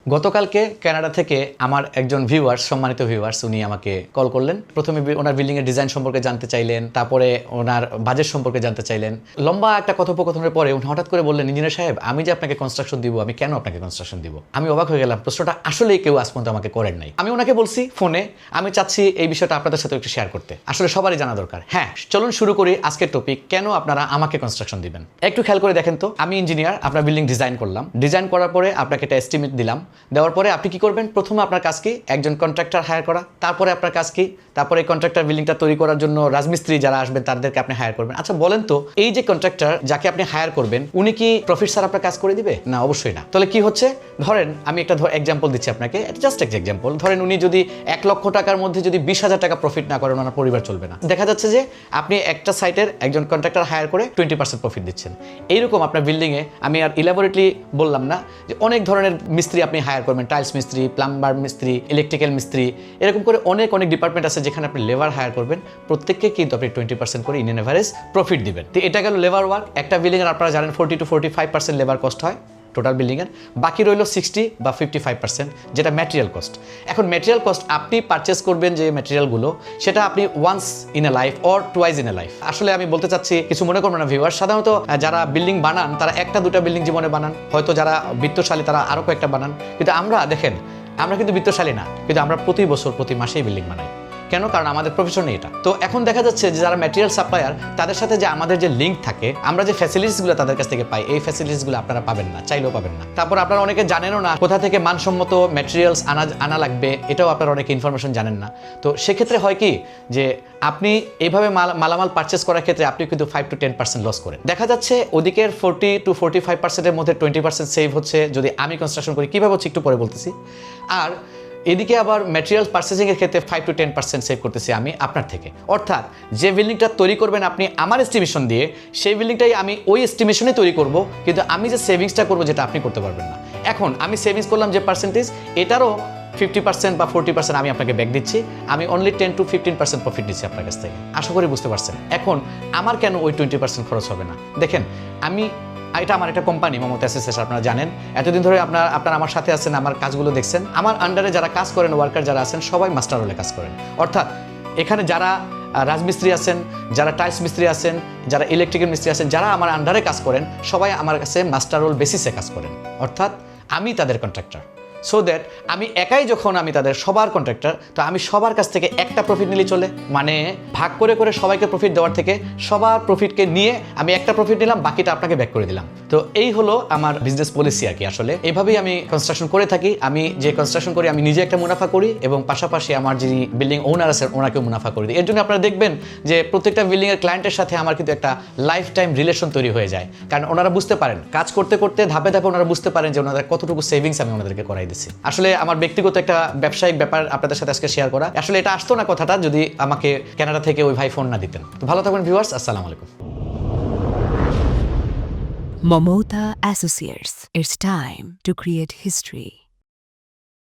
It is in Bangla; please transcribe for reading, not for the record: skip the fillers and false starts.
গতকালকে কানাডা থেকে আমার একজন ভিউয়ার্স, সম্মানিত ভিউয়ার্স, উনি আমাকে কল করলেন। প্রথমে ওনার বিল্ডিং এর ডিজাইন সম্পর্কে জানতে চাইলেন, তারপরে ওনার বাজেট সম্পর্কে জানতে চাইলেন। লম্বা একটা কথোপকথনের পরে উনি হঠাৎ করে বললেন, ইঞ্জিনিয়ার সাহেব, আমি যে আপনাকে কনস্ট্রাকশন দিব, আমি কেন আপনাকে কনস্ট্রাকশন দিব? আমি অবাক হয়ে গেলাম, প্রশ্নটা আসলেই কেউ আজ পর্যন্ত আমাকে করেন নাই। আমি ওনাকে বলছি ফোনে, আমি চাচ্ছি এই বিষয়টা আপনাদের সাথে একটু শেয়ার করতে। আসলে সবারই জানা দরকার। হ্যাঁ, চলুন শুরু করি আজকের টপিক, কেন আপনারা আমাকে কনস্ট্রাকশন দিবেন। একটু খেয়াল করে দেখেন তো, আমি ইঞ্জিনিয়ার, আপনার বিল্ডিং ডিজাইন করলাম। ডিজাইন করার পরে আপনাকে একটা এস্টিমেট দিলাম। দেওয়ার পরে আপনি কি করবেন? প্রথমে আপনার কাজ কি? একজন কন্ট্রাক্টর হায়ার করা। তারপরে আপনার কাজ কি? তারপরে এই কন্ট্রাক্টর বিল্ডিংটা তৈরি করার জন্য রাজমিস্ত্রি যারা আসবেন তাদেরকে আপনি হায়ার করবেন। আচ্ছা বলেন তো, এই যে কন্ট্রাক্টর যাকে আপনি হায়ার করবেন, উনি কি প্রফিট স্যার আপনার কাজ করে দিবে? না, অবশ্যই না। তাহলে কি হচ্ছে? ধরেন আমি একটা এক্সাম্পল দিচ্ছি আপনাকে, জাস্ট একটা এক্সাম্পল। ধরেন উনি যদি 1 লক্ষ টাকার মধ্যে যদি 20,000 টাকা প্রফিট না করেন, ওনার পরিবার চলবে না। দেখা যাচ্ছে যে আপনি একটা সাইটের একজন কন্ট্রাক্টর হায়ার করে 20% প্রফিট দিচ্ছেন। এইরকম আপনার বিল্ডিংয়ে, আমি আর ইলাবোরেটলি বললাম না, যে অনেক ধরনের মিস্ত্রি আপনি হায়ার করবেন, টাইলস মিস্ত্রি, প্লাম্বার মিস্ত্রি, ইলেকট্রিক্যাল মিস্ত্রি, এরকম করে অনেক ডিপার্টমেন্ট আছে যেখানে আপনি লেবার হায়ার করবেন। প্রত্যেককে কিন্তু আপনি 20% করে ইন এভারেজ প্রফিট দিবেন। তো এটা গেল লেবার ওয়ার্ক। একটা বিল্ডিংয়ের আপনারা জানেন 40 to 45% লেবার কস্ট হয় টোটাল বিল্ডিংয়ের। বাকি রইল 60 বা 55%, যেটা ম্যাটেরিয়াল কস্ট। এখন ম্যাটেরিয়াল কস্ট আপনি পারচেস করবেন যে ম্যাটেরিয়ালগুলো, সেটা আপনি once in a life or twice in a life. আসলে আমি বলতে চাচ্ছি, কিছু মনে করবেন না ভিউয়ার, সাধারণত যারা বিল্ডিং বানান তারা 1-2টা বিল্ডিং জীবনে বানান, হয়তো যারা বিত্তশালী তারা আরও কয়েকটা বানান। কিন্তু আমরা দেখেন, আমরা কিন্তু বিত্তশালী না, কিন্তু আমরা প্রতি বছর প্রতি মাসেই বিল্ডিং বানাই। কেন? কারণ আমাদের প্রফেশনই এটা। তো এখন দেখা যাচ্ছে যে যারা ম্যাটেরিয়াল সাপ্লায়ার, তাদের সাথে যে আমাদের যে লিঙ্ক থাকে, আমরা যে ফ্যাসিলিটিসগুলো তাদের কাছ থেকে পাই, এই ফ্যাসিলিটিসগুলো আপনারা পাবেন না, চাইলেও পাবেন না। তারপর আপনারা অনেকে জানেনও না কোথা থেকে মানসম্মত ম্যাটেরিয়ালস আনা লাগবে, এটাও আপনারা অনেকে ইনফরমেশন জানেন না। তো সেক্ষেত্রে হয় কি, যে আপনি এইভাবে মালামাল পারচেস করার ক্ষেত্রে আপনি কিন্তু 5 to 10% লস করেন। দেখা যাচ্ছে ওদিকের 40 to 45%-এর মধ্যে 20% সেভ হচ্ছে যদি আমি কনস্ট্রাকশন করি। কীভাবে হচ্ছে একটু পরে বলতেছি। আর এদিকে আবার ম্যাটেরিয়াল পারচেসিংয়ের ক্ষেত্রে 5 to 10% সেভ করতেছি আমি আপনার থেকে। অর্থাৎ যে বিল্ডিংটা তৈরি করবেন আপনি আমার এস্টিমেশন দিয়ে, সেই বিল্ডিংটাই আমি ওই এস্টিমেশনে তৈরি করব, কিন্তু আমি যে সেভিংসটা করবো যেটা আপনি করতে পারবেন না। এখন আমি সেভিংস করলাম যে পার্সেন্টেজ, এটারও 50% বা 40% আমি আপনাকে ব্যাক দিচ্ছি। আমি অনলি 10 to 15% প্রফিট দিচ্ছি আপনার কাছ থেকে। আশা করি বুঝতে পারছেন। এখন আমার কেন ওই 20% খরচ হবে না? দেখেন, এটা আমার একটা কোম্পানি, মমতা অ্যাসোসিয়েটস, আপনারা জানেন। এতদিন ধরে আপনারা আমার সাথে আছেন, আমার কাজগুলো দেখছেন। আমার আন্ডারে যারা কাজ করেন, ওয়ার্কার যারা আছেন, সবাই মাস্টার রোলে কাজ করেন। অর্থাৎ এখানে যারা রাজমিস্ত্রি আছেন, যারা টাইলস মিস্ত্রি আছেন, যারা ইলেকট্রিক্যাল মিস্ত্রি আছেন, যারা আমার আন্ডারে কাজ করেন, সবাই আমার কাছে মাস্টার রোল বেসিসে কাজ করেন। অর্থাৎ আমি তাদের কন্ট্রাক্টর। সো দ্যাট আমি একাই যখন আমি তাদের সবার কন্ট্রাক্টর, তো আমি সবার কাছ থেকে একটা প্রফিট নিলে চলে। মানে ভাগ করে করে সবাইকে প্রফিট দেওয়ার থেকে সবার প্রফিটকে নিয়ে আমি একটা প্রফিট নিলাম, বাকিটা আপনাকে ব্যাক করে দিলাম। তো এই হলো আমার বিজনেস পলিসি আর কি। আসলে এইভাবেই আমি কনস্ট্রাকশন করে থাকি। আমি যে কনস্ট্রাকশন করি, আমি নিজে একটা মুনাফা করি এবং পাশাপাশি আমার যিনি বিল্ডিং ওনার আছেন ওনাকেও মুনাফা করে দিই। এর জন্য আপনারা দেখবেন যে প্রত্যেকটা বিল্ডিংয়ের ক্লায়েন্টের সাথে আমার কিন্তু একটা লাইফ টাইম রিলেশন তৈরি হয়ে যায়। কারণ ওনারা বুঝতে পারেন, কাজ করতে করতে ধাপে ধাপে ওনারা বুঝতে পারেন যে ওনাদের কতটুকু সেভিংস আমি ওনাদেরকে করাই দিচ্ছি। আসলে আমার ব্যক্তিগত একটা ব্যবসায়িক ব্যাপার আপনাদের সাথে আজকে শেয়ার করা। আসলে এটা আসতো না কথাটা যদি আমাকে কানাডা থেকে ওই ভাই ফোন না দিতেন। তো ভালো থাকবেন ভিউয়ার্স, আসসালামু আলাইকুম। Momota Associates. It's time to create history.